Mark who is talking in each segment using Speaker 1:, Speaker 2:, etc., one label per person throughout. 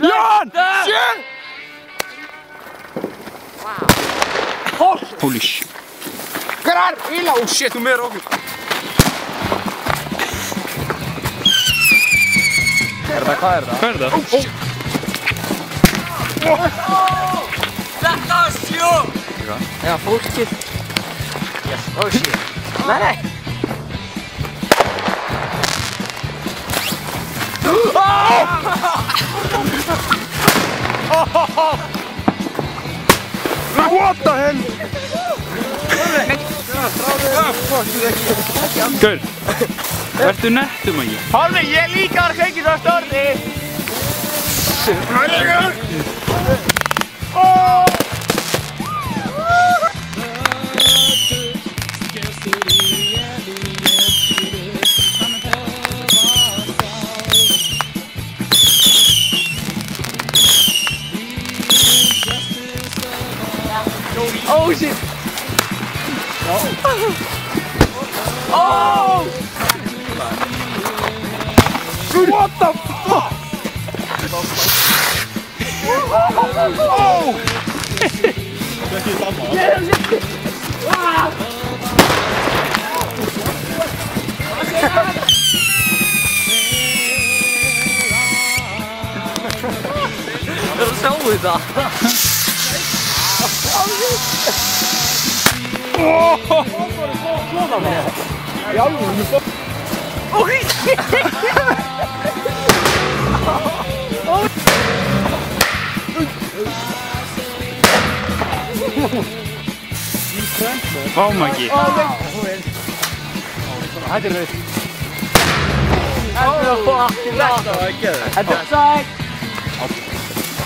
Speaker 1: Jan! Shit! Wow. Holy shit. Karar! Illa! Oh shit, hoe meer ook. Hvað er það? Oh shit! Þetta var sjó! Já, fólkið. Yes. Oh shit. Nei, nei! What the hell? Gaur, vertu nettum ekki? Pálmi, ég líka var að kveikja svo stórri! Oh shit! Oh! What the fuck? Oh! Vad sa du då? Oh my god. Þetta er rauð.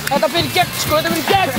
Speaker 1: Þetta byrja gegn sko, þetta byrja gegn.